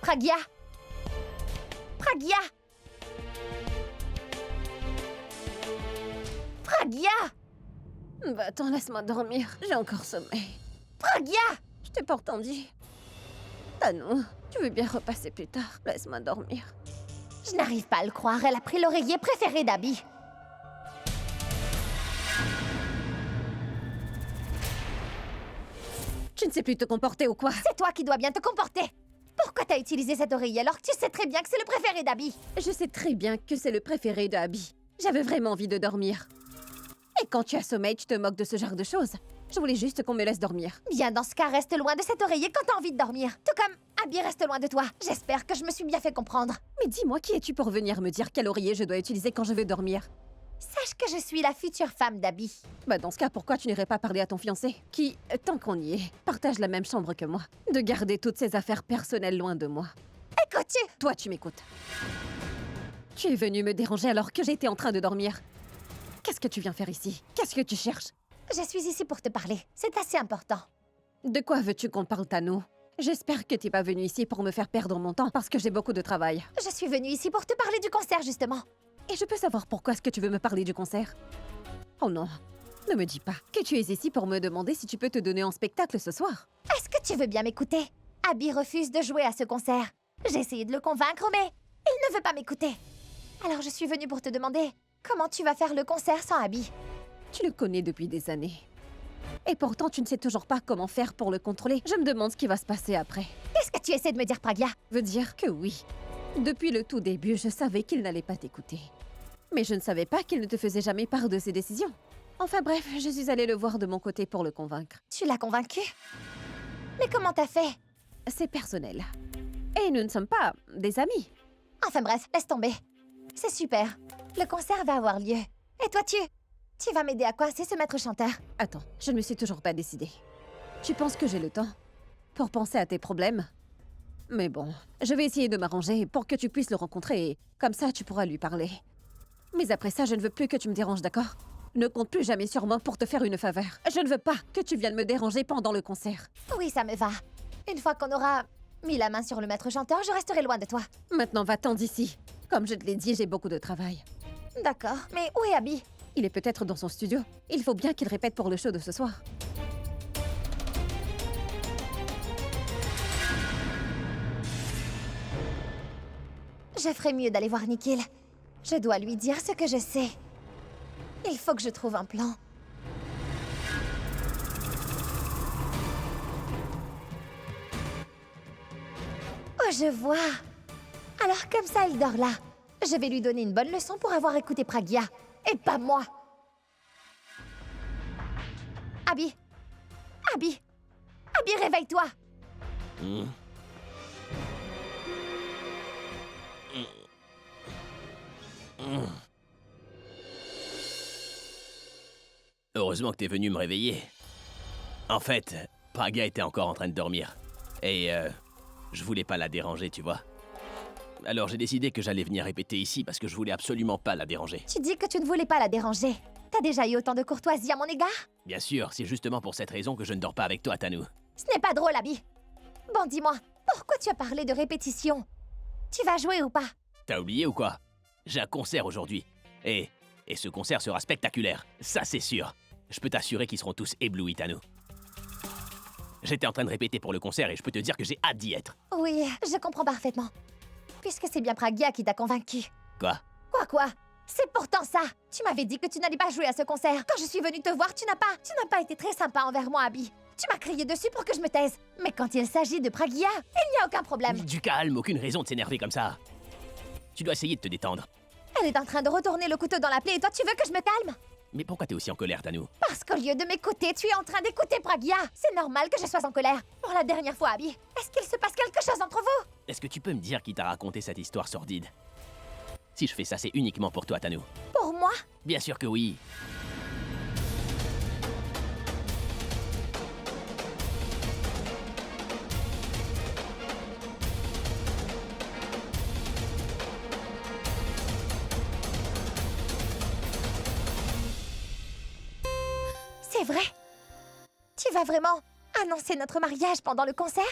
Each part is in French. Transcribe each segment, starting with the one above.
Pragya! Pragya! Pragya! Bah attends, laisse-moi dormir. J'ai encore sommeil. Pragya! Je t'ai pourtant dit. Tanou, tu veux bien repasser plus tard. Laisse-moi dormir. Je n'arrive pas à le croire, elle a pris l'oreiller préféré d'Abby. Tu ne sais plus te comporter ou quoi? C'est toi qui dois bien te comporter. Pourquoi t'as utilisé cet oreiller alors que tu sais très bien que c'est le préféré d'Abby? Je sais très bien que c'est le préféré de Abby. J'avais vraiment envie de dormir. Et quand tu as sommeil, tu te moques de ce genre de choses. Je voulais juste qu'on me laisse dormir. Bien, dans ce cas, reste loin de cet oreiller quand t'as envie de dormir. Tout comme Abby reste loin de toi. J'espère que je me suis bien fait comprendre. Mais dis-moi, qui es-tu pour venir me dire quel oreiller je dois utiliser quand je veux dormir? Sache que je suis la future femme d'Abby. Bah dans ce cas, pourquoi tu n'irais pas parler à ton fiancé? Qui, tant qu'on y est, partage la même chambre que moi. De garder toutes ses affaires personnelles loin de moi. Écoute-tu? Toi, tu m'écoutes. Tu es venu me déranger alors que j'étais en train de dormir. Qu'est-ce que tu viens faire ici? Qu'est-ce que tu cherches? Je suis ici pour te parler. C'est assez important. De quoi veux-tu qu'on parle, Tanou? J'espère que t'es pas venu ici pour me faire perdre mon temps parce que j'ai beaucoup de travail. Je suis venue ici pour te parler du concert, justement. Et je peux savoir pourquoi est-ce que tu veux me parler du concert? Oh non, ne me dis pas que tu es ici pour me demander si tu peux te donner en spectacle ce soir. Est-ce que tu veux bien m'écouter? Abby refuse de jouer à ce concert. J'ai essayé de le convaincre, mais il ne veut pas m'écouter. Alors je suis venue pour te demander comment tu vas faire le concert sans Abby. Tu le connais depuis des années. Et pourtant, tu ne sais toujours pas comment faire pour le contrôler. Je me demande ce qui va se passer après. Qu'est-ce que tu essaies de me dire, Pragya? Veut dire que oui. Depuis le tout début, je savais qu'il n'allait pas t'écouter. Mais je ne savais pas qu'il ne te faisait jamais part de ses décisions. Enfin bref, je suis allée le voir de mon côté pour le convaincre. Tu l'as convaincu? Mais comment t'as fait? C'est personnel. Et nous ne sommes pas des amis. Enfin bref, laisse tomber. C'est super. Le concert va avoir lieu. Et toi, tu vas m'aider à coincer ce maître chanteur. Attends, je ne me suis toujours pas décidée. Tu penses que j'ai le temps pour penser à tes problèmes? Mais bon, je vais essayer de m'arranger pour que tu puisses le rencontrer et comme ça tu pourras lui parler. Mais après ça, je ne veux plus que tu me déranges, d'accord? Ne compte plus jamais sur moi pour te faire une faveur. Je ne veux pas que tu viennes me déranger pendant le concert. Oui, ça me va. Une fois qu'on aura mis la main sur le maître chanteur, je resterai loin de toi. Maintenant, va-t'en d'ici. Comme je te l'ai dit, j'ai beaucoup de travail. D'accord. Mais où est Abby? Il est peut-être dans son studio. Il faut bien qu'il répète pour le show de ce soir. Je ferais mieux d'aller voir Nikhil. Je dois lui dire ce que je sais. Il faut que je trouve un plan. Oh, je vois. Alors comme ça, il dort là. Je vais lui donner une bonne leçon pour avoir écouté Pragya. Et pas moi. Abby. Abby. Abby, réveille-toi. Heureusement que t'es venu me réveiller. En fait, Pragya était encore en train de dormir. Et je voulais pas la déranger, tu vois. Alors j'ai décidé que j'allais venir répéter ici parce que je voulais absolument pas la déranger. Tu dis que tu ne voulais pas la déranger. T'as déjà eu autant de courtoisie à mon égard? Bien sûr, c'est justement pour cette raison que je ne dors pas avec toi, Tanou. Ce n'est pas drôle, Abby. Bon, dis-moi, pourquoi tu as parlé de répétition? Tu vas jouer ou pas? T'as oublié ou quoi? J'ai un concert aujourd'hui. Et ce concert sera spectaculaire. Ça, c'est sûr. Je peux t'assurer qu'ils seront tous éblouis, Tanou. J'étais en train de répéter pour le concert et je peux te dire que j'ai hâte d'y être. Oui, je comprends parfaitement. Puisque c'est bien Pragya qui t'a convaincu. Quoi? Quoi? C'est pourtant ça! Tu m'avais dit que tu n'allais pas jouer à ce concert. Quand je suis venue te voir, tu n'as pas été très sympa envers moi, Abby. Tu m'as crié dessus pour que je me taise. Mais quand il s'agit de Pragya, il n'y a aucun problème. Du calme, aucune raison de s'énerver comme ça. Tu dois essayer de te détendre. Elle est en train de retourner le couteau dans la plaie et toi, tu veux que je me calme? Mais pourquoi t'es aussi en colère, Tanou? Parce qu'au lieu de m'écouter, tu es en train d'écouter Pragya. C'est normal que je sois en colère. Pour la dernière fois, Abby, est-ce qu'il se passe quelque chose entre vous? Est-ce que tu peux me dire qui t'a raconté cette histoire sordide? Si je fais ça, c'est uniquement pour toi, Tanou. Pour moi? Bien sûr que oui. C'est vrai? Tu vas vraiment annoncer notre mariage pendant le concert?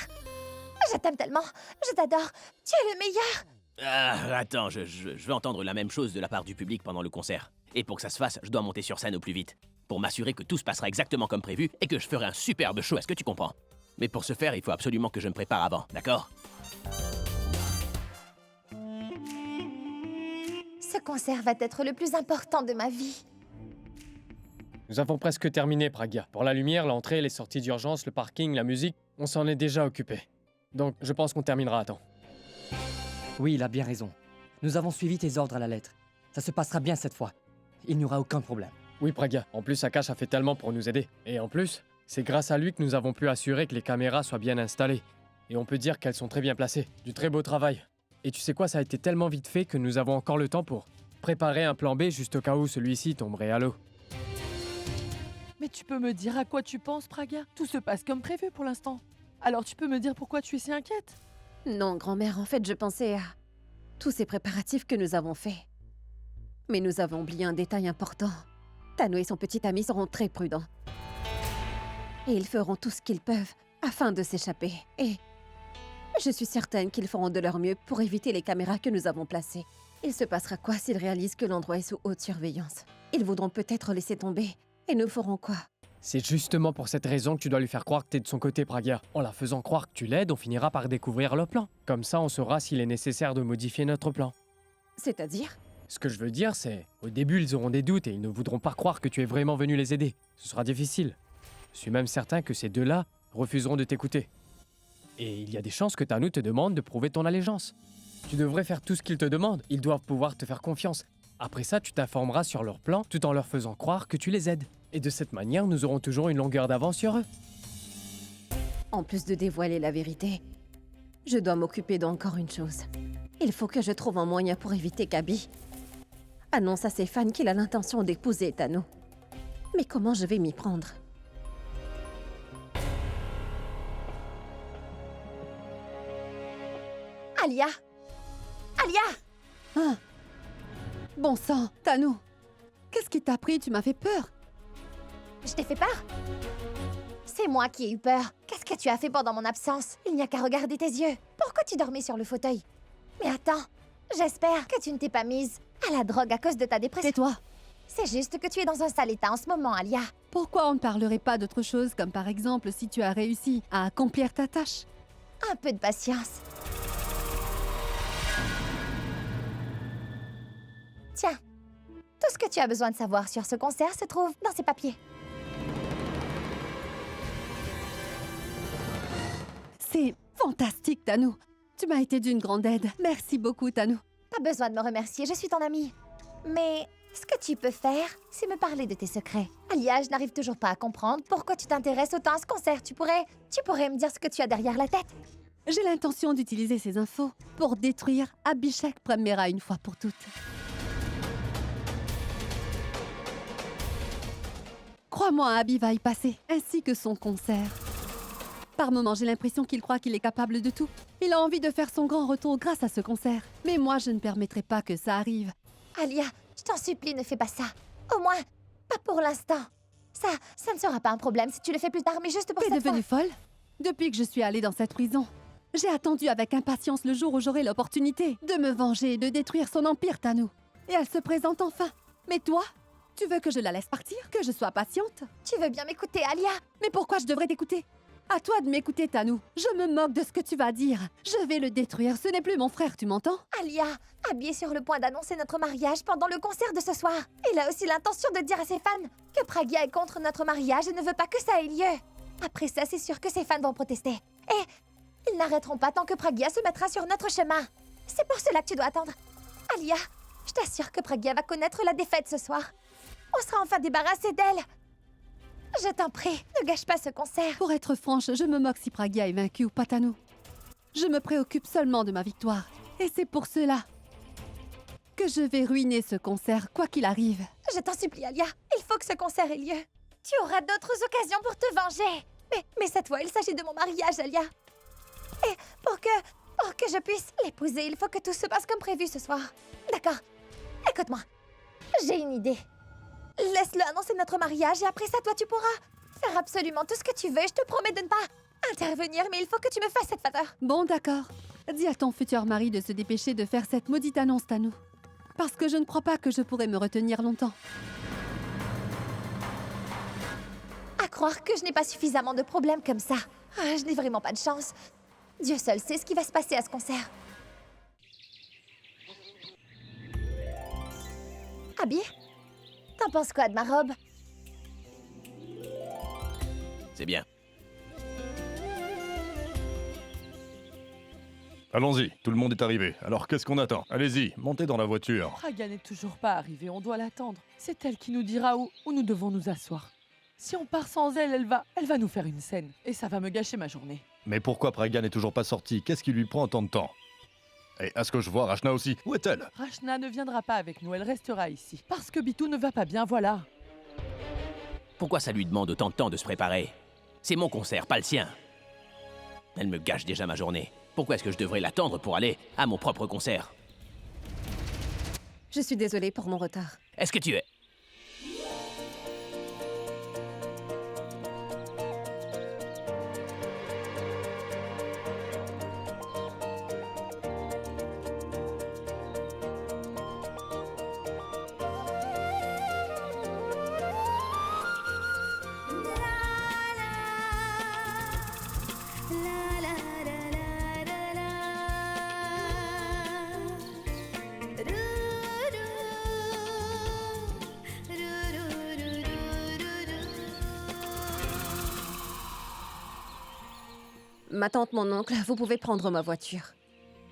Je t'aime tellement. Je t'adore. Tu es le meilleur. Ah, attends, je veux entendre la même chose de la part du public pendant le concert. Et pour que ça se fasse, je dois monter sur scène au plus vite. Pour m'assurer que tout se passera exactement comme prévu et que je ferai un superbe show, est-ce que tu comprends? Mais pour ce faire, il faut absolument que je me prépare avant, d'accord? Ce concert va être le plus important de ma vie. Nous avons presque terminé, Pragya. Pour la lumière, l'entrée, les sorties d'urgence, le parking, la musique, on s'en est déjà occupé. Donc, je pense qu'on terminera à temps. Oui, il a bien raison. Nous avons suivi tes ordres à la lettre. Ça se passera bien cette fois. Il n'y aura aucun problème. Oui, Pragya. En plus, Akash a fait tellement pour nous aider. Et en plus, c'est grâce à lui que nous avons pu assurer que les caméras soient bien installées. Et on peut dire qu'elles sont très bien placées. Du très beau travail. Et tu sais quoi, ça a été tellement vite fait que nous avons encore le temps pour préparer un plan B juste au cas où celui-ci tomberait à l'eau. Mais tu peux me dire à quoi tu penses, Pragya? Tout se passe comme prévu pour l'instant. Alors tu peux me dire pourquoi tu es si inquiète? Non, grand-mère, en fait, je pensais à tous ces préparatifs que nous avons faits. Mais nous avons oublié un détail important. Tano et son petit ami seront très prudents. Et ils feront tout ce qu'ils peuvent afin de s'échapper. Et je suis certaine qu'ils feront de leur mieux pour éviter les caméras que nous avons placées. Il se passera quoi s'ils réalisent que l'endroit est sous haute surveillance? Ils voudront peut-être laisser tomber. Et nous ferons quoi? C'est justement pour cette raison que tu dois lui faire croire que t'es de son côté, Pragya. En la faisant croire que tu l'aides, on finira par découvrir le plan. Comme ça, on saura s'il est nécessaire de modifier notre plan. C'est-à-dire? Ce que je veux dire, c'est... Au début, ils auront des doutes et ils ne voudront pas croire que tu es vraiment venu les aider. Ce sera difficile. Je suis même certain que ces deux-là refuseront de t'écouter. Et il y a des chances que Tano te demande de prouver ton allégeance. Tu devrais faire tout ce qu'ils te demandent. Ils doivent pouvoir te faire confiance. Après ça, tu t'informeras sur leur plan tout en leur faisant croire que tu les aides. Et de cette manière, nous aurons toujours une longueur d'avance sur eux. En plus de dévoiler la vérité, je dois m'occuper d'encore une chose. Il faut que je trouve un moyen pour éviter qu'Abby annonce à ses fans qu'il a l'intention d'épouser Tano. Mais comment je vais m'y prendre? Alia! Alia! Hein? Bon sang, Tano! Qu'est-ce qui t'a pris? Tu m'as fait peur! Je t'ai fait peur? C'est moi qui ai eu peur. Qu'est-ce que tu as fait pendant mon absence? Il n'y a qu'à regarder tes yeux. Pourquoi tu dormais sur le fauteuil? Mais attends, j'espère que tu ne t'es pas mise à la drogue à cause de ta dépression. Tais-toi! C'est juste que tu es dans un sale état en ce moment, Alia. Pourquoi on ne parlerait pas d'autre chose, comme par exemple si tu as réussi à accomplir ta tâche? Un peu de patience. Tiens, tout ce que tu as besoin de savoir sur ce concert se trouve dans ces papiers. C'est fantastique, Tano! Tu m'as été d'une grande aide. Merci beaucoup, Tano. Pas besoin de me remercier, je suis ton amie. Mais ce que tu peux faire, c'est me parler de tes secrets. Alia, je n'arrive toujours pas à comprendre pourquoi tu t'intéresses autant à ce concert. Tu pourrais me dire ce que tu as derrière la tête? J'ai l'intention d'utiliser ces infos pour détruire Abhishek Pramera une fois pour toutes. Crois-moi, Abhi va y passer, ainsi que son concert. Par moments, j'ai l'impression qu'il croit qu'il est capable de tout. Il a envie de faire son grand retour grâce à ce concert. Mais moi, je ne permettrai pas que ça arrive. Alia, je t'en supplie, ne fais pas ça. Au moins, pas pour l'instant. Ça ne sera pas un problème si tu le fais plus tard, mais juste pour T'es cette fois. devenue folle? Depuis que je suis allée dans cette prison, j'ai attendu avec impatience le jour où j'aurai l'opportunité de me venger et de détruire son empire, Tano. Et elle se présente enfin. Mais toi, tu veux que je la laisse partir? Que je sois patiente? Tu veux bien m'écouter, Alia? Mais pourquoi je devrais t'écouter? À toi de m'écouter, Tano. Je me moque de ce que tu vas dire. Je vais le détruire. Ce n'est plus mon frère, tu m'entends? Alia, Abhi est sur le point d'annoncer notre mariage pendant le concert de ce soir. Il a aussi l'intention de dire à ses fans que Pragya est contre notre mariage et ne veut pas que ça ait lieu. Après ça, c'est sûr que ses fans vont protester. Et ils n'arrêteront pas tant que Pragya se mettra sur notre chemin. C'est pour cela que tu dois attendre. Alia, je t'assure que Pragya va connaître la défaite ce soir. On sera enfin débarrassé d'elle. Je t'en prie, ne gâche pas ce concert. Pour être franche, je me moque si Pragya est vaincu ou pas, Tano. Je me préoccupe seulement de ma victoire. Et c'est pour cela que je vais ruiner ce concert, quoi qu'il arrive. Je t'en supplie, Alia. Il faut que ce concert ait lieu. Tu auras d'autres occasions pour te venger. Mais cette fois, il s'agit de mon mariage, Alia. Et pour que je puisse l'épouser, il faut que tout se passe comme prévu ce soir. D'accord. Écoute-moi. J'ai une idée. Laisse-le annoncer notre mariage et après ça, toi, tu pourras faire absolument tout ce que tu veux. Je te promets de ne pas intervenir, mais il faut que tu me fasses cette faveur. Bon, d'accord. Dis à ton futur mari de se dépêcher de faire cette maudite annonce, Tanou. Parce que je ne crois pas que je pourrais me retenir longtemps. À croire que je n'ai pas suffisamment de problèmes comme ça. Ah, je n'ai vraiment pas de chance. Dieu seul sait ce qui va se passer à ce concert. Abby, t'en penses quoi de ma robe? C'est bien. Allons-y, tout le monde est arrivé. Alors qu'est-ce qu'on attend? Allez-y, montez dans la voiture. Praga n'est toujours pas arrivée, on doit l'attendre. C'est elle qui nous dira où nous devons nous asseoir. Si on part sans elle, elle va nous faire une scène. Et ça va me gâcher ma journée. Mais pourquoi Praga n'est toujours pas sortie? Qu'est-ce qui lui prend tant de temps? Et à ce que je vois, Rachna aussi. Où est-elle? Rachna ne viendra pas avec nous, elle restera ici. Parce que Bitou ne va pas bien, voilà. Pourquoi ça lui demande autant de temps de se préparer? C'est mon concert, pas le sien. Elle me gâche déjà ma journée. Pourquoi est-ce que je devrais l'attendre pour aller à mon propre concert? Je suis désolée pour mon retard. Est-ce que tu es... Ma tante, mon oncle, vous pouvez prendre ma voiture.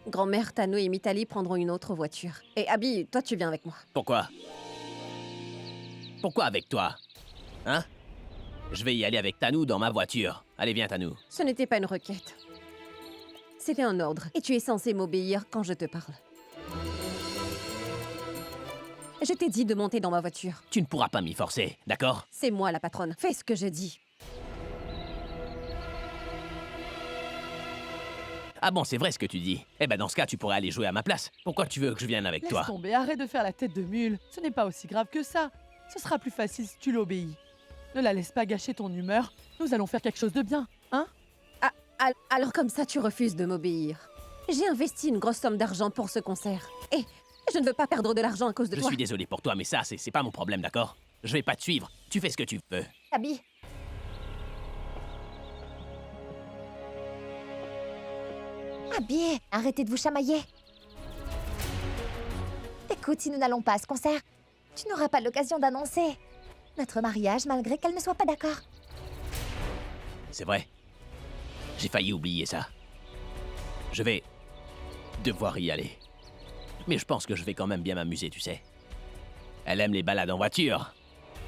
Grand-mère, Tanou et Mitali prendront une autre voiture. Et Abby, toi, tu viens avec moi. Pourquoi? Pourquoi avec toi? Hein? Je vais y aller avec Tanou dans ma voiture. Allez, viens, Tanou. Ce n'était pas une requête. C'était un ordre, et tu es censé m'obéir quand je te parle. Je t'ai dit de monter dans ma voiture. Tu ne pourras pas m'y forcer, d'accord? C'est moi la patronne. Fais ce que je dis. Ah bon, c'est vrai ce que tu dis. Eh ben dans ce cas, tu pourrais aller jouer à ma place. Pourquoi tu veux que je vienne avec Laisse toi? tomber, arrête de faire la tête de mule. Ce n'est pas aussi grave que ça. Ce sera plus facile si tu l'obéis. Ne la laisse pas gâcher ton humeur. Nous allons faire quelque chose de bien, hein? Alors comme ça, tu refuses de m'obéir. J'ai investi une grosse somme d'argent pour ce concert. Et je ne veux pas perdre de l'argent à cause de Je toi. suis désolé pour toi, mais ça, c'est pas mon problème, d'accord? Je vais pas te suivre. Tu fais ce que tu veux. Abby. Abby, arrêtez de vous chamailler. Écoute, si nous n'allons pas à ce concert, tu n'auras pas l'occasion d'annoncer notre mariage malgré qu'elle ne soit pas d'accord. C'est vrai. J'ai failli oublier ça. Je vais devoir y aller. Mais je pense que je vais quand même bien m'amuser, tu sais. Elle aime les balades en voiture.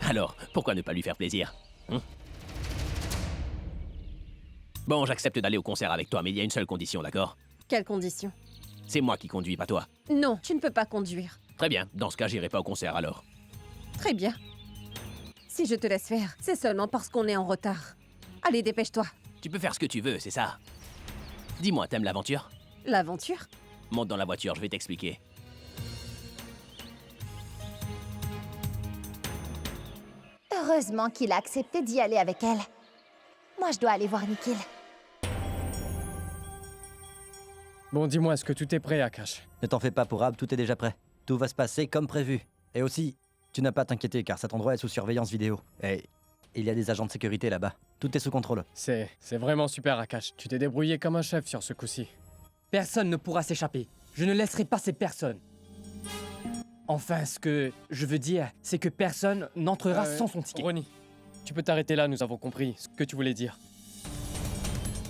Alors, pourquoi ne pas lui faire plaisir, hein? Bon, j'accepte d'aller au concert avec toi, mais il y a une seule condition, d'accord? Quelles conditions? C'est moi qui conduis, pas toi. Non, tu ne peux pas conduire. Très bien, dans ce cas, j'irai pas au concert alors. Très bien. Si je te laisse faire, c'est seulement parce qu'on est en retard. Allez, dépêche-toi. Tu peux faire ce que tu veux, c'est ça? Dis-moi, t'aimes l'aventure? L'aventure? Monte dans la voiture, je vais t'expliquer. Heureusement qu'il a accepté d'y aller avec elle. Moi, je dois aller voir Nikhil. Bon, dis-moi, est-ce que tout est prêt, Akash? Ne t'en fais pas pour Ab, tout est déjà prêt. Tout va se passer comme prévu. Et aussi, tu n'as pas à t'inquiéter car cet endroit est sous surveillance vidéo. Et il y a des agents de sécurité là-bas. Tout est sous contrôle. C'est vraiment super, Akash. Tu t'es débrouillé comme un chef sur ce coup-ci. Personne ne pourra s'échapper. Je ne laisserai passer personne. Enfin, ce que je veux dire, c'est que personne n'entrera sans son ticket. Ronnie, tu peux t'arrêter là, nous avons compris ce que tu voulais dire.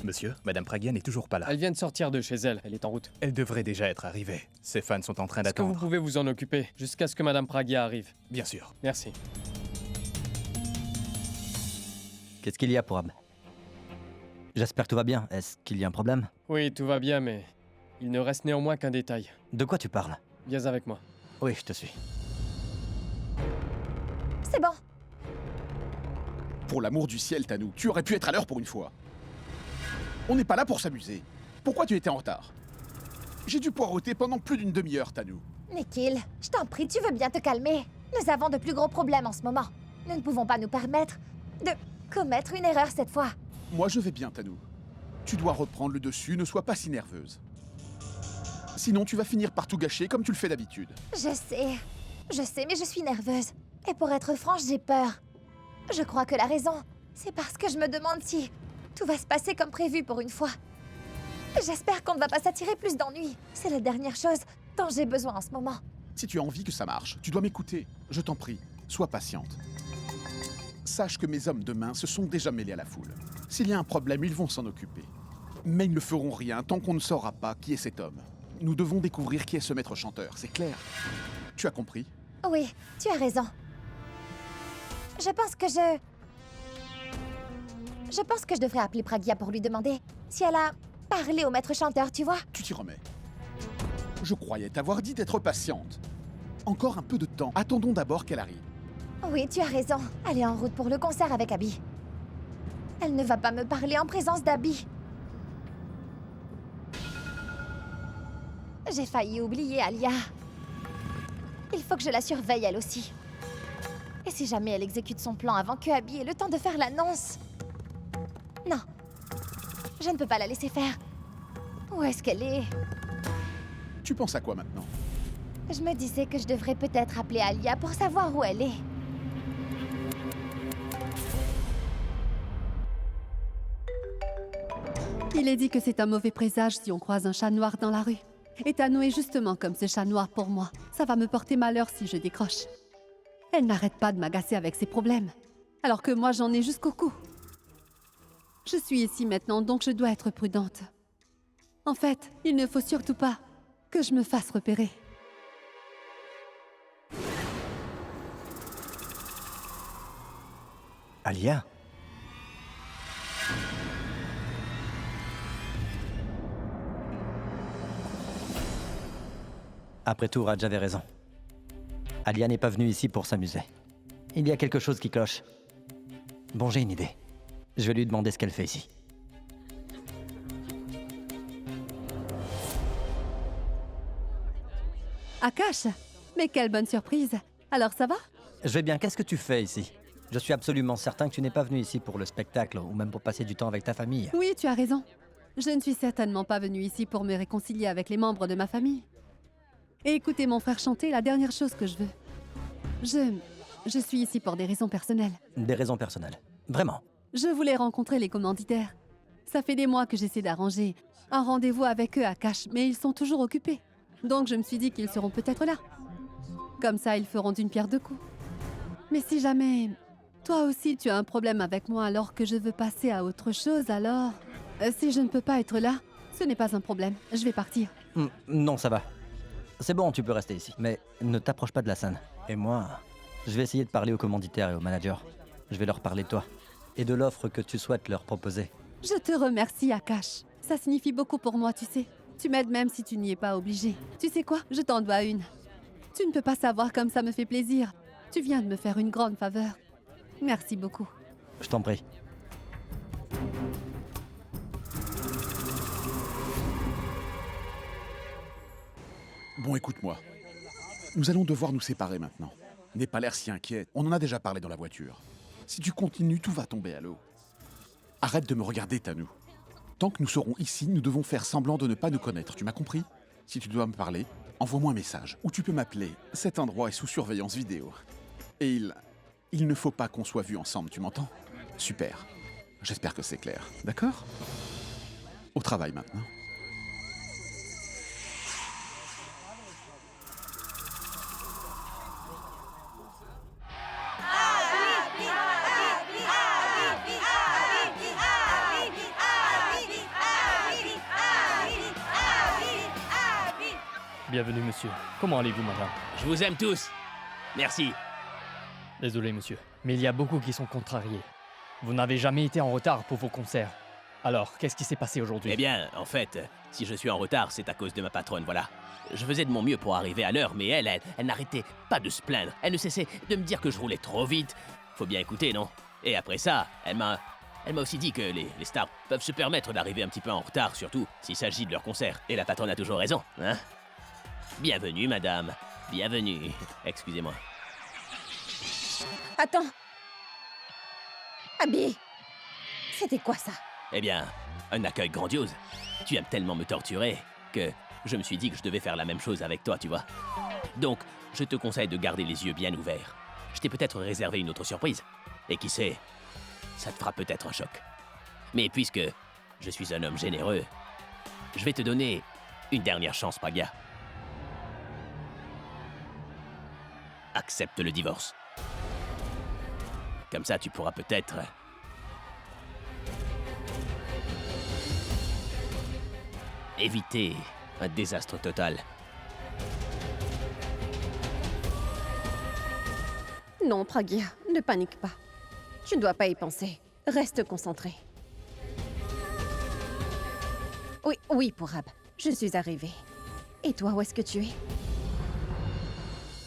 Monsieur, Madame Pragia n'est toujours pas là. Elle vient de sortir de chez elle, elle est en route. Elle devrait déjà être arrivée. Ses fans sont en train Est-ce que vous d'attendre. pouvez vous en occuper jusqu'à ce que Madame Pragia arrive? Bien sûr. Merci. Qu'est-ce qu'il y a pour Ab? J'espère que tout va bien. Est-ce qu'il y a un problème? Oui, tout va bien, mais il ne reste néanmoins qu'un détail. De quoi tu parles? Viens avec moi. Oui, je te suis. C'est bon. Pour l'amour du ciel, Tanou, tu aurais pu être à l'heure pour une fois. On n'est pas là pour s'amuser. Pourquoi tu étais en retard? J'ai dû poireauter pendant plus d'une demi-heure, Tanou. Nikhil, je t'en prie, tu veux bien te calmer. Nous avons de plus gros problèmes en ce moment. Nous ne pouvons pas nous permettre de commettre une erreur cette fois. Moi, je vais bien, Tanou. Tu dois reprendre le dessus, ne sois pas si nerveuse. Sinon, tu vas finir par tout gâcher comme tu le fais d'habitude. Je sais, mais je suis nerveuse. Et pour être franche, j'ai peur. Je crois que la raison, c'est parce que je me demande si tout va se passer comme prévu pour une fois. J'espère qu'on ne va pas s'attirer plus d'ennuis. C'est la dernière chose dont j'ai besoin en ce moment. Si tu as envie que ça marche, tu dois m'écouter. Je t'en prie, sois patiente. Sache que mes hommes de main se sont déjà mêlés à la foule. S'il y a un problème, ils vont s'en occuper. Mais ils ne feront rien tant qu'on ne saura pas qui est cet homme. Nous devons découvrir qui est ce maître chanteur, c'est clair. Tu as compris? Oui, tu as raison. Je pense que je devrais appeler Pragya pour lui demander si elle a parlé au maître chanteur, tu vois? Tu t'y remets. Je croyais t'avoir dit d'être patiente. Encore un peu de temps. Attendons d'abord qu'elle arrive. Oui, tu as raison. Elle est en route pour le concert avec Abby. Elle ne va pas me parler en présence d'Abby. J'ai failli oublier Alia. Il faut que je la surveille elle aussi. Et si jamais elle exécute son plan avant que Abby ait le temps de faire l'annonce? Non. Je ne peux pas la laisser faire. Où est-ce qu'elle est? Tu penses à quoi maintenant? Je me disais que je devrais peut-être appeler Alia pour savoir où elle est. Il est dit que c'est un mauvais présage si on croise un chat noir dans la rue. Et Tano est justement comme ce chat noir pour moi. Ça va me porter malheur si je décroche. Elle n'arrête pas de m'agacer avec ses problèmes, alors que moi j'en ai jusqu'au cou. Je suis ici maintenant, donc je dois être prudente. En fait, il ne faut surtout pas que je me fasse repérer. Alia? Après tout, Raj avait raison. Alia n'est pas venue ici pour s'amuser. Il y a quelque chose qui cloche. Bon, j'ai une idée. Je vais lui demander ce qu'elle fait ici. Akash, mais quelle bonne surprise. Alors ça va? Je vais bien, qu'est-ce que tu fais ici? Je suis absolument certain que tu n'es pas venu ici pour le spectacle ou même pour passer du temps avec ta famille. Oui, tu as raison. Je ne suis certainement pas venue ici pour me réconcilier avec les membres de ma famille. Et écouter mon frère chanter est la dernière chose que je veux. Je suis ici pour des raisons personnelles. Des raisons personnelles. Vraiment. Je voulais rencontrer les commanditaires. Ça fait des mois que j'essaie d'arranger un rendez-vous avec eux à Cache, mais ils sont toujours occupés. Donc je me suis dit qu'ils seront peut-être là. Comme ça, ils feront d'une pierre deux coups. Mais si jamais toi aussi tu as un problème avec moi alors que je veux passer à autre chose, alors... si je ne peux pas être là, ce n'est pas un problème. Je vais partir. Non, ça va. C'est bon, tu peux rester ici. Mais ne t'approche pas de la scène. Et moi, je vais essayer de parler aux commanditaires et aux managers. Je vais leur parler de toi. Et de l'offre que tu souhaites leur proposer. Je te remercie, Akash. Ça signifie beaucoup pour moi, tu sais. Tu m'aides même si tu n'y es pas obligé. Tu sais quoi? Je t'en dois une. Tu ne peux pas savoir comme ça me fait plaisir. Tu viens de me faire une grande faveur. Merci beaucoup. Je t'en prie. Bon, écoute-moi. Nous allons devoir nous séparer maintenant. N'aie pas l'air si inquiète. On en a déjà parlé dans la voiture. Si tu continues, tout va tomber à l'eau. Arrête de me regarder, Tanu. Tant que nous serons ici, nous devons faire semblant de ne pas nous connaître. Tu m'as compris? Si tu dois me parler, envoie-moi un message. Ou tu peux m'appeler. Cet endroit est sous surveillance vidéo. Et il ne faut pas qu'on soit vus ensemble, tu m'entends? Super. J'espère que c'est clair. D'accord? Au travail maintenant. Bienvenue, monsieur. Comment allez-vous, madame? Je vous aime tous. Merci. Désolé, monsieur, mais il y a beaucoup qui sont contrariés. Vous n'avez jamais été en retard pour vos concerts. Alors, qu'est-ce qui s'est passé aujourd'hui? Eh bien, en fait, si je suis en retard, c'est à cause de ma patronne, voilà. Je faisais de mon mieux pour arriver à l'heure, mais elle n'arrêtait pas de se plaindre. Elle ne cessait de me dire que je roulais trop vite. Faut bien écouter, non? Et après ça, elle m'a aussi dit que les stars peuvent se permettre d'arriver un petit peu en retard, surtout s'il s'agit de leur concert. Et la patronne a toujours raison, hein? Bienvenue, madame. Bienvenue. Excusez-moi. Attends. Abby, c'était quoi ça? Eh bien, un accueil grandiose. Tu aimes tellement me torturer que je me suis dit que je devais faire la même chose avec toi, tu vois. Donc, je te conseille de garder les yeux bien ouverts. Je t'ai peut-être réservé une autre surprise. Et qui sait, ça te fera peut-être un choc. Mais puisque je suis un homme généreux, je vais te donner une dernière chance, Pragya. Accepte le divorce. Comme ça, tu pourras peut-être... éviter un désastre total. Non, Pragya, ne panique pas. Tu ne dois pas y penser. Reste concentré. Oui, Pourab. Je suis arrivée. Et toi, où est-ce que tu es?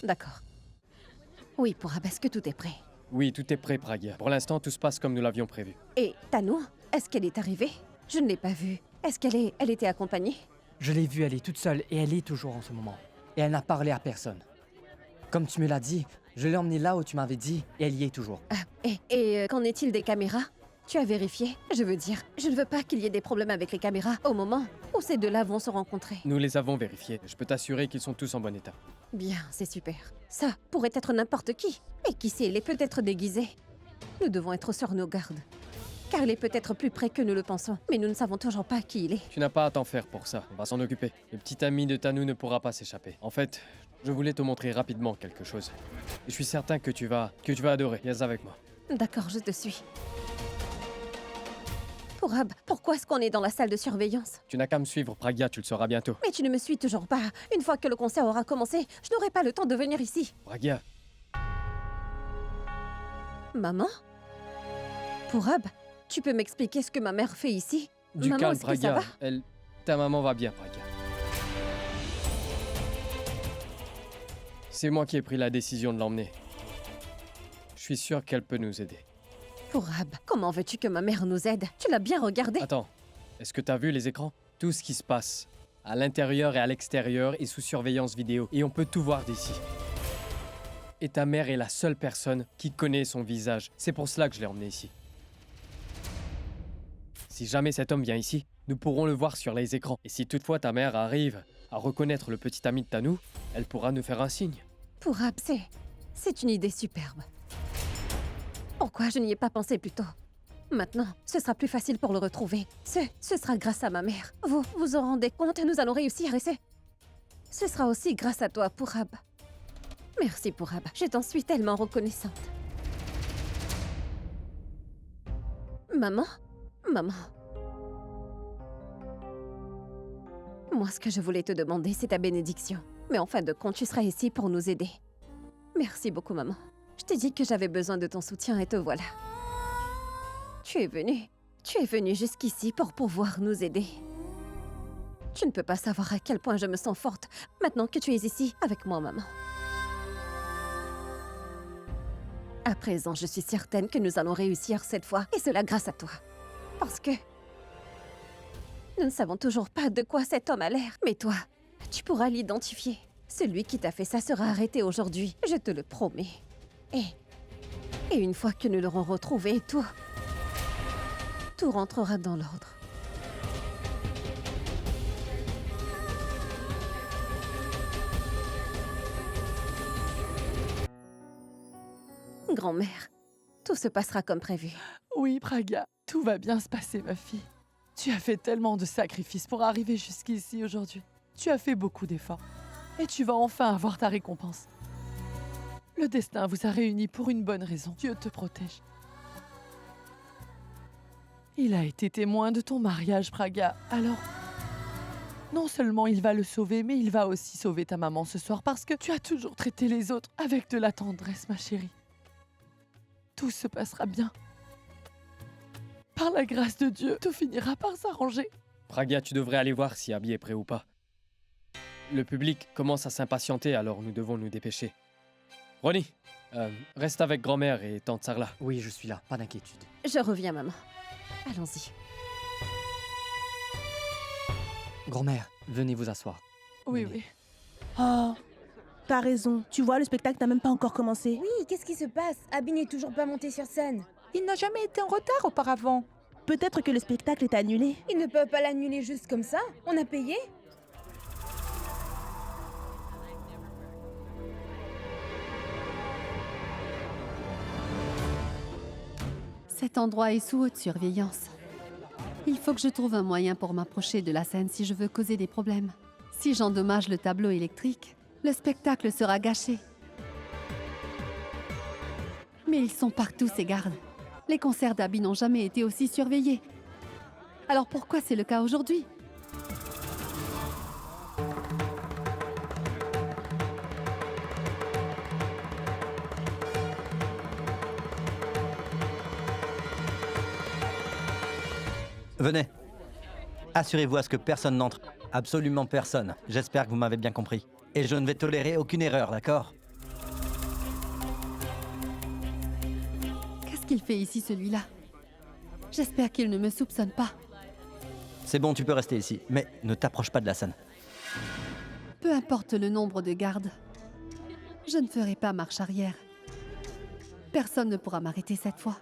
D'accord. Oui, Pourab, est-ce que tout est prêt? Oui, tout est prêt, Pragya. Pour l'instant, tout se passe comme nous l'avions prévu. Et Tanou, est-ce qu'elle est arrivée? Je ne l'ai pas vue. Est-ce elle était accompagnée? Je l'ai vue, elle est toute seule et elle est toujours en ce moment. Et elle n'a parlé à personne. Comme tu me l'as dit, je l'ai emmenée là où tu m'avais dit et elle y est toujours. Qu'en est-il des caméras? Tu as vérifié? Je veux dire, je ne veux pas qu'il y ait des problèmes avec les caméras au moment où ces deux-là vont se rencontrer. Nous les avons vérifiés. Je peux t'assurer qu'ils sont tous en bon état. Bien, c'est super. Ça pourrait être n'importe qui. Et qui sait, il est peut-être déguisé. Nous devons être sur nos gardes. Car il est peut-être plus près que nous le pensons. Mais nous ne savons toujours pas qui il est. Tu n'as pas à t'en faire pour ça. On va s'en occuper. Le petit ami de Tanou ne pourra pas s'échapper. En fait, je voulais te montrer rapidement quelque chose. Et je suis certain que tu vas adorer. Viens avec moi. D'accord, je te suis. Pourab, pourquoi est-ce qu'on est dans la salle de surveillance? Tu n'as qu'à me suivre, Pragya, tu le sauras bientôt. Mais tu ne me suis toujours pas. Une fois que le concert aura commencé, je n'aurai pas le temps de venir ici. Pragya. Maman? Pourab, tu peux m'expliquer ce que ma mère fait ici? Du Maman, calme, est-ce que ça Pragya. va? Ta maman va bien, Pragya. C'est moi qui ai pris la décision de l'emmener. Je suis sûr qu'elle peut nous aider. Pourab, comment veux-tu que ma mère nous aide? Tu l'as bien regardé? Attends, est-ce que t'as vu les écrans? Tout ce qui se passe, à l'intérieur et à l'extérieur, est sous surveillance vidéo. Et on peut tout voir d'ici. Et ta mère est la seule personne qui connaît son visage. C'est pour cela que je l'ai emmené ici. Si jamais cet homme vient ici, nous pourrons le voir sur les écrans. Et si toutefois ta mère arrive à reconnaître le petit ami de Tanou, elle pourra nous faire un signe. Pourab, c'est une idée superbe. Pourquoi je n'y ai pas pensé plus tôt? Maintenant, ce sera plus facile pour le retrouver. Ce sera grâce à ma mère. Vous vous en rendez compte? Nous allons réussir et ce sera aussi grâce à toi, Pourab. Merci, Pourab. Je t'en suis tellement reconnaissante. Maman? Maman. Moi, ce que je voulais te demander, c'est ta bénédiction. Mais en fin de compte, tu seras ici pour nous aider. Merci beaucoup, maman. Je t'ai dit que j'avais besoin de ton soutien et te voilà. Tu es venue jusqu'ici pour pouvoir nous aider. Tu ne peux pas savoir à quel point je me sens forte maintenant que tu es ici avec moi, maman. À présent, je suis certaine que nous allons réussir cette fois, et cela grâce à toi. Parce que nous ne savons toujours pas de quoi cet homme a l'air. Mais toi, tu pourras l'identifier. Celui qui t'a fait ça sera arrêté aujourd'hui, je te le promets. Et une fois que nous l'aurons retrouvé, tout rentrera dans l'ordre. Grand-mère, tout se passera comme prévu. Oui, Pragya, tout va bien se passer, ma fille. Tu as fait tellement de sacrifices pour arriver jusqu'ici aujourd'hui. Tu as fait beaucoup d'efforts. Et tu vas enfin avoir ta récompense. Le destin vous a réunis pour une bonne raison. Dieu te protège. Il a été témoin de ton mariage, Pragya. Alors, non seulement il va le sauver, mais il va aussi sauver ta maman ce soir parce que tu as toujours traité les autres avec de la tendresse, ma chérie. Tout se passera bien. Par la grâce de Dieu, tout finira par s'arranger. Pragya, tu devrais aller voir si Abby est prêt ou pas. Le public commence à s'impatienter, alors nous devons nous dépêcher. Ronnie, reste avec grand-mère et tante Sarla. Oui, je suis là, pas d'inquiétude. Je reviens, maman. Allons-y. Grand-mère, venez vous asseoir. Oui, oui. Oh, t'as raison. Tu vois, le spectacle n'a même pas encore commencé. Oui, qu'est-ce qui se passe? Abby n'est toujours pas montée sur scène. Il n'a jamais été en retard auparavant. Peut-être que le spectacle est annulé. Ils ne peuvent pas l'annuler juste comme ça. On a payé. Cet endroit est sous haute surveillance. Il faut que je trouve un moyen pour m'approcher de la scène si je veux causer des problèmes. Si j'endommage le tableau électrique, le spectacle sera gâché. Mais ils sont partout, ces gardes. Les concerts d'Abby n'ont jamais été aussi surveillés. Alors pourquoi c'est le cas aujourd'hui? Venez. Assurez-vous à ce que personne n'entre. Absolument personne. J'espère que vous m'avez bien compris. Et je ne vais tolérer aucune erreur, d'accord? Qu'est-ce qu'il fait ici, celui-là? J'espère qu'il ne me soupçonne pas. C'est bon, tu peux rester ici. Mais ne t'approche pas de la scène. Peu importe le nombre de gardes, je ne ferai pas marche arrière. Personne ne pourra m'arrêter cette fois.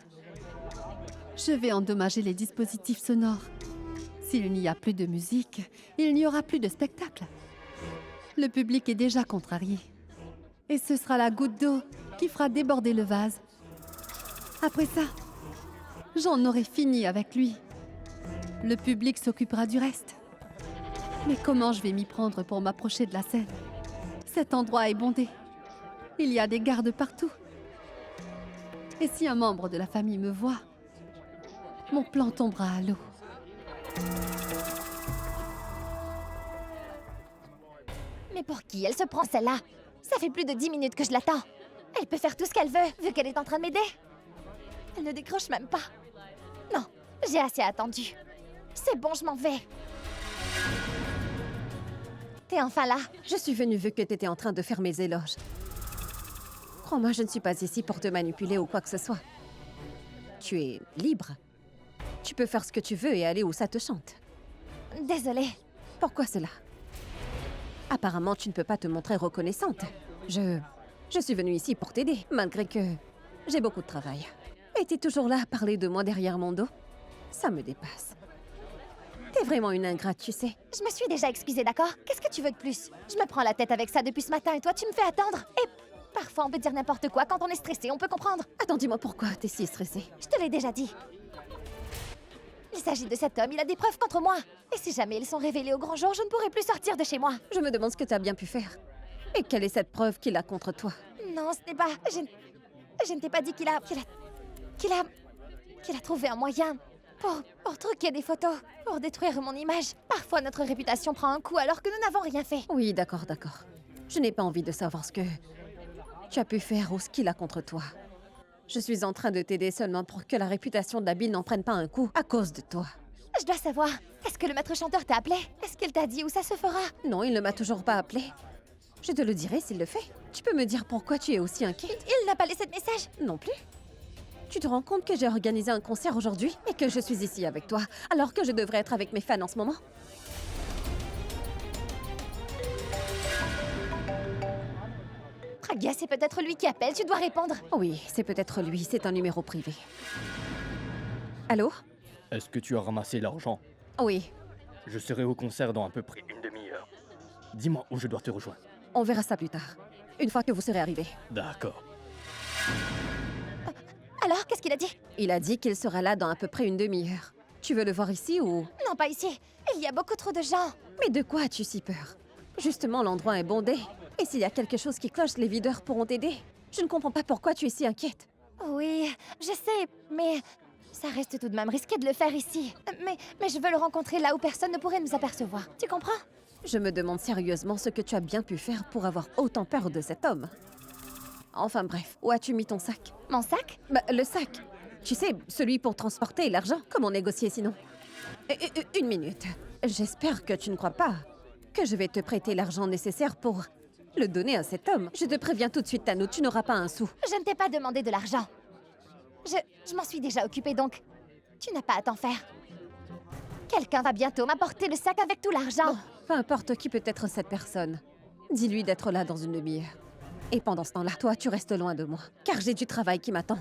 Je vais endommager les dispositifs sonores. S'il n'y a plus de musique, il n'y aura plus de spectacle. Le public est déjà contrarié. Et ce sera la goutte d'eau qui fera déborder le vase. Après ça, j'en aurai fini avec lui. Le public s'occupera du reste. Mais comment je vais m'y prendre pour m'approcher de la scène? Cet endroit est bondé. Il y a des gardes partout. Et si un membre de la famille me voit, mon plan tombera à l'eau. Mais pour qui elle se prend celle-là? Ça fait plus de 10 minutes que je l'attends. Elle peut faire tout ce qu'elle veut, vu qu'elle est en train de m'aider. Elle ne décroche même pas. Non, j'ai assez attendu. C'est bon, je m'en vais. T'es enfin là. Je suis venue vu que t'étais en train de faire mes éloges. Crois-moi, je ne suis pas ici pour te manipuler ou quoi que ce soit. Tu es libre. Tu peux faire ce que tu veux et aller où ça te chante. Désolée. Pourquoi cela? Apparemment, tu ne peux pas te montrer reconnaissante. Je suis venue ici pour t'aider, malgré que j'ai beaucoup de travail. Et t'es toujours là à parler de moi derrière mon dos? Ça me dépasse. T'es vraiment une ingrate, tu sais. Je me suis déjà excusée, d'accord? Qu'est-ce que tu veux de plus? Je me prends la tête avec ça depuis ce matin et toi, tu me fais attendre. Et parfois, on peut dire n'importe quoi. Quand on est stressé, on peut comprendre. Attends, dis-moi pourquoi t'es si stressée. Je te l'ai déjà dit. Il s'agit de cet homme, il a des preuves contre moi. Et si jamais ils sont révélés au grand jour, je ne pourrai plus sortir de chez moi. Je me demande ce que tu as bien pu faire. Et quelle est cette preuve qu'il a contre toi? Non, ce n'est pas... Je ne t'ai pas dit qu'il a trouvé un moyen pour truquer des photos, pour détruire mon image. Parfois, notre réputation prend un coup alors que nous n'avons rien fait. Oui, d'accord, d'accord. Je n'ai pas envie de savoir ce que tu as pu faire ou ce qu'il a contre toi. Je suis en train de t'aider seulement pour que la réputation d'Abby n'en prenne pas un coup à cause de toi. Je dois savoir, est-ce que le maître chanteur t'a appelé? Est-ce qu'il t'a dit où ça se fera? Non, il ne m'a toujours pas appelé. Je te le dirai s'il le fait. Tu peux me dire pourquoi tu es aussi inquiet? Il n'a pas laissé de message? Non plus. Tu te rends compte que j'ai organisé un concert aujourd'hui et que je suis ici avec toi, alors que je devrais être avec mes fans en ce moment? Pragia, c'est peut-être lui qui appelle, tu dois répondre. Oui, c'est peut-être lui, c'est un numéro privé. Allô? Est-ce que tu as ramassé l'argent? Oui. Je serai au concert dans à peu près une demi-heure. Dis-moi où je dois te rejoindre. On verra ça plus tard, une fois que vous serez arrivés. D'accord. Alors, qu'est-ce qu'il a dit? Il a dit qu'il sera là dans à peu près une demi-heure. Tu veux le voir ici ou... Non, pas ici. Il y a beaucoup trop de gens. Mais de quoi as-tu si peur? Justement, l'endroit est bondé. Et s'il y a quelque chose qui cloche, les videurs pourront t'aider. Je ne comprends pas pourquoi tu es si inquiète. Oui, je sais, mais ça reste tout de même risqué de le faire ici. Mais je veux le rencontrer là où personne ne pourrait nous apercevoir. Tu comprends? Je me demande sérieusement ce que tu as bien pu faire pour avoir autant peur de cet homme. Enfin bref, où as-tu mis ton sac? Mon sac? Bah, le sac. Tu sais, celui pour transporter l'argent. Comment négocier sinon? Une minute. J'espère que tu ne crois pas que je vais te prêter l'argent nécessaire pour le donner à cet homme. Je te préviens tout de suite, Tano, tu n'auras pas un sou. Je ne t'ai pas demandé de l'argent. Je m'en suis déjà occupée, donc tu n'as pas à t'en faire. Quelqu'un va bientôt m'apporter le sac avec tout l'argent. Bon, peu importe qui peut être cette personne. Dis-lui d'être là dans une demi-heure. Et pendant ce temps-là, toi, tu restes loin de moi, car j'ai du travail qui m'attend.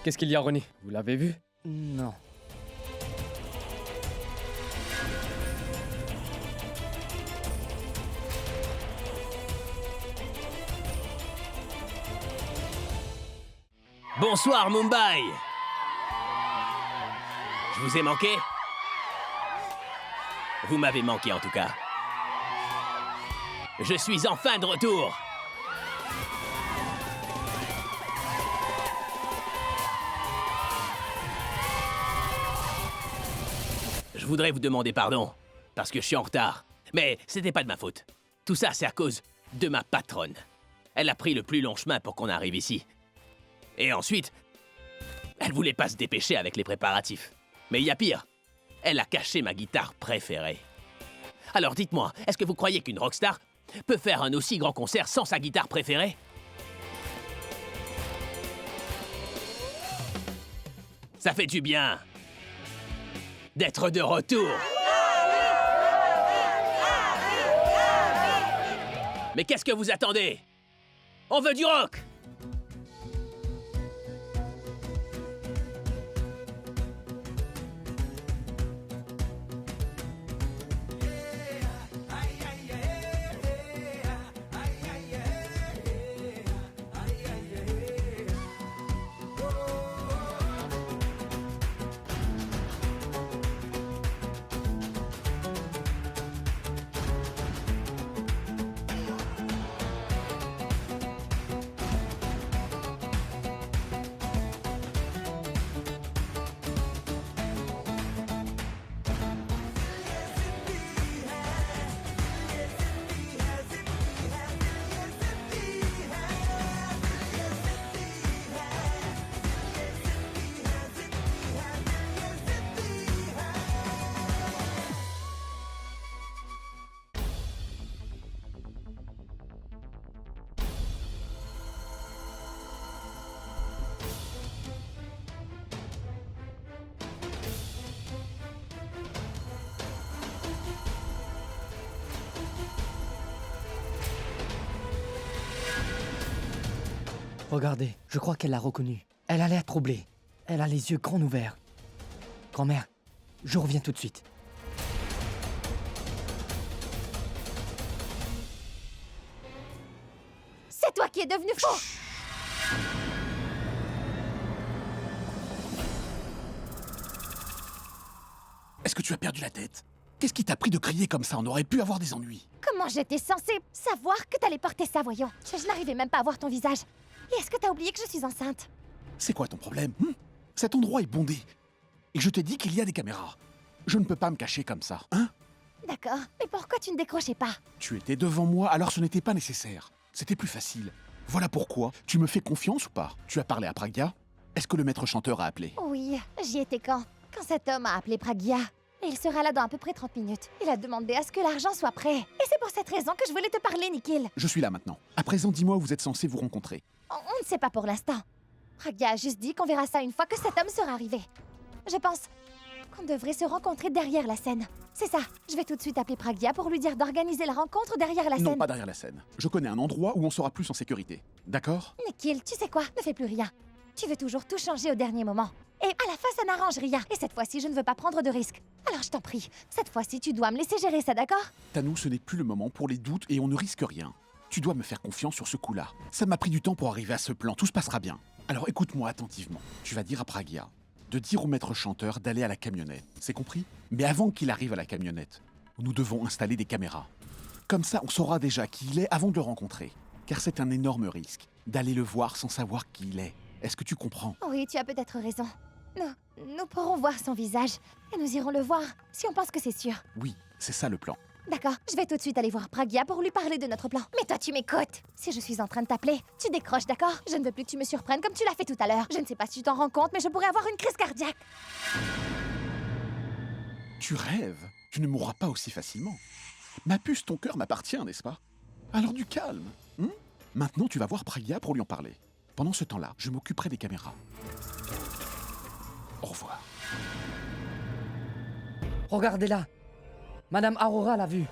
Qu'est-ce qu'il y a, Ronnie? Vous l'avez vu? Non. Bonsoir, Mumbai. Je vous ai manqué? Vous m'avez manqué, en tout cas. Je suis enfin de retour. Je voudrais vous demander pardon, parce que je suis en retard. Mais c'était pas de ma faute. Tout ça, c'est à cause de ma patronne. Elle a pris le plus long chemin pour qu'on arrive ici. Et ensuite, elle voulait pas se dépêcher avec les préparatifs. Mais il y a pire. Elle a caché ma guitare préférée. Alors dites-moi, est-ce que vous croyez qu'une rockstar peut faire un aussi grand concert sans sa guitare préférée? Ça fait du bien d'être de retour. Mais qu'est-ce que vous attendez? On veut du rock! Regardez, je crois qu'elle l'a reconnu. Elle a l'air troublée. Elle a les yeux grands ouverts. Grand-mère, je reviens tout de suite. C'est toi qui es devenu fou! Est-ce que tu as perdu la tête? Qu'est-ce qui t'a pris de crier comme ça? On aurait pu avoir des ennuis. Comment j'étais censée savoir que t'allais porter ça, voyons? Je n'arrivais même pas à voir ton visage. Et est-ce que t'as oublié que je suis enceinte? C'est quoi ton problème? Cet endroit est bondé. Et je t'ai dit qu'il y a des caméras. Je ne peux pas me cacher comme ça, hein? D'accord, mais pourquoi tu ne décrochais pas? Tu étais devant moi, alors ce n'était pas nécessaire. C'était plus facile. Voilà pourquoi. Tu me fais confiance ou pas? Tu as parlé à Pragya? Est-ce que le maître chanteur a appelé? Oui, j'y étais quand cet homme a appelé Pragya. Et il sera là dans à peu près 30 minutes. Il a demandé à ce que l'argent soit prêt. Et c'est pour cette raison que je voulais te parler, Nikhil. Je suis là maintenant. À présent, dis-moi où vous êtes censés vous rencontrer. On ne sait pas pour l'instant. Pragya a juste dit qu'on verra ça une fois que cet homme sera arrivé. Je pense qu'on devrait se rencontrer derrière la scène. C'est ça. Je vais tout de suite appeler Pragya pour lui dire d'organiser la rencontre derrière la scène. Non, pas derrière la scène. Je connais un endroit où on sera plus en sécurité. D'accord? Nikhil, tu sais quoi? Ne fais plus rien. Tu veux toujours tout changer au dernier moment. Et à la fin, ça n'arrange rien. Et cette fois-ci, je ne veux pas prendre de risques. Alors je t'en prie, cette fois-ci, tu dois me laisser gérer ça, d'accord? Tanou, ce n'est plus le moment pour les doutes et on ne risque rien. Tu dois me faire confiance sur ce coup-là. Ça m'a pris du temps pour arriver à ce plan, tout se passera bien. Alors écoute-moi attentivement. Tu vas dire à Pragya de dire au maître chanteur d'aller à la camionnette. C'est compris? Mais avant qu'il arrive à la camionnette, nous devons installer des caméras. Comme ça, on saura déjà qui il est avant de le rencontrer. Car c'est un énorme risque d'aller le voir sans savoir qui il est. Est-ce que tu comprends? Oui, tu as peut-être raison. Nous pourrons voir son visage et nous irons le voir si on pense que c'est sûr. Oui, c'est ça le plan. D'accord, je vais tout de suite aller voir Pragya pour lui parler de notre plan. Mais toi, tu m'écoutes. Si je suis en train de t'appeler, tu décroches, d'accord? Je ne veux plus que tu me surprennes comme tu l'as fait tout à l'heure. Je ne sais pas si tu t'en rends compte, mais je pourrais avoir une crise cardiaque. Tu rêves? Tu ne mourras pas aussi facilement. Ma puce, ton cœur m'appartient, n'est-ce pas? Alors du calme. Maintenant, tu vas voir Pragya pour lui en parler. Pendant ce temps-là, je m'occuperai des caméras. Au revoir. Regardez-la. Madame Aurora l'a vue.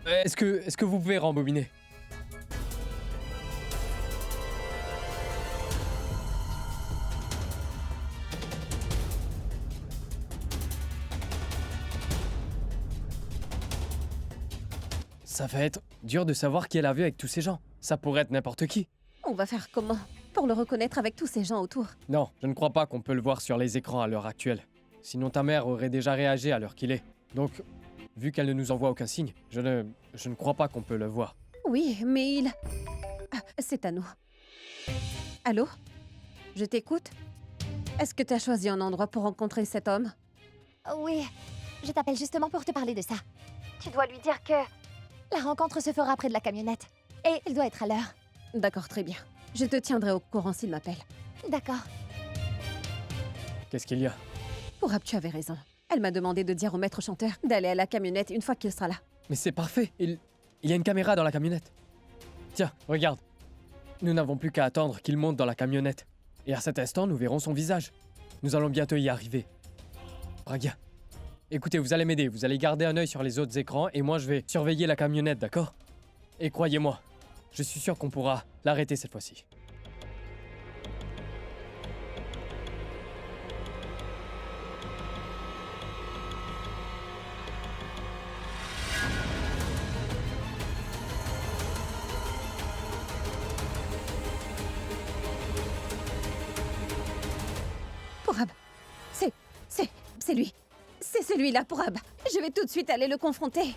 Est-ce que vous pouvez rembobiner? Ça va être dur de savoir qui elle a vu avec tous ces gens. Ça pourrait être n'importe qui. On va faire comment pour le reconnaître avec tous ces gens autour? Non, je ne crois pas qu'on peut le voir sur les écrans à l'heure actuelle. Sinon ta mère aurait déjà réagi à l'heure qu'il est. Donc, vu qu'elle ne nous envoie aucun signe, je ne crois pas qu'on peut le voir. Oui, mais il... Ah, c'est à nous. Allô? Je t'écoute? Est-ce que tu as choisi un endroit pour rencontrer cet homme? Oui, je t'appelle justement pour te parler de ça. Tu dois lui dire que la rencontre se fera près de la camionnette. Et il doit être à l'heure. D'accord, très bien. Je te tiendrai au courant s'il m'appelle. D'accord. Qu'est-ce qu'il y a? Pourab, tu avais raison. Elle m'a demandé de dire au maître chanteur d'aller à la camionnette une fois qu'il sera là. Mais c'est parfait. Il y a une caméra dans la camionnette. Tiens, regarde. Nous n'avons plus qu'à attendre qu'il monte dans la camionnette. Et à cet instant, nous verrons son visage. Nous allons bientôt y arriver. Pragya, écoutez, vous allez m'aider. Vous allez garder un œil sur les autres écrans et moi je vais surveiller la camionnette, d'accord? Et croyez-moi, je suis sûr qu'on pourra l'arrêter cette fois-ci. Pourab, c'est lui. C'est celui-là, Pourab. Je vais tout de suite aller le confronter.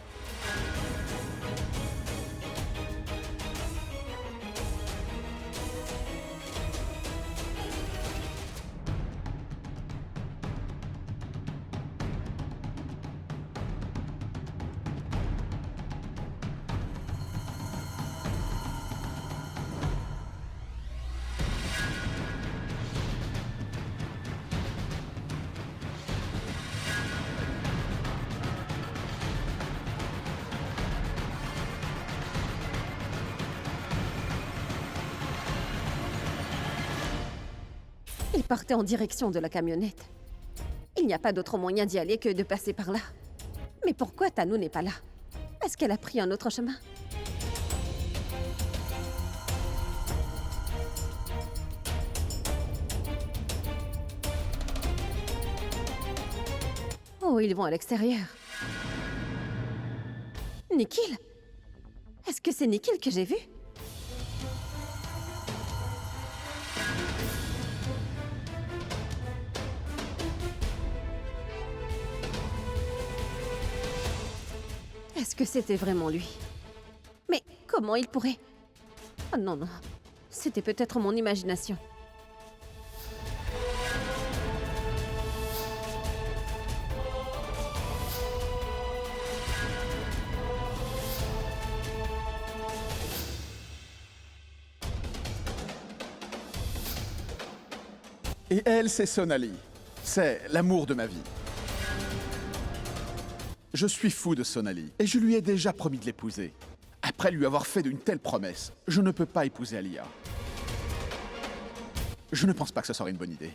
Il partait en direction de la camionnette. Il n'y a pas d'autre moyen d'y aller que de passer par là. Mais pourquoi Tanou n'est pas là? Est-ce qu'elle a pris un autre chemin? Oh, ils vont à l'extérieur. Nikhil? Est-ce que c'est Nikhil que j'ai vu? Est-ce que c'était vraiment lui? Mais comment il pourrait... Oh non, non. C'était peut-être mon imagination. Et elle, c'est Sonali. C'est l'amour de ma vie. Je suis fou de Sonali, et je lui ai déjà promis de l'épouser. Après lui avoir fait d'une telle promesse, je ne peux pas épouser Alia. Je ne pense pas que ce serait une bonne idée.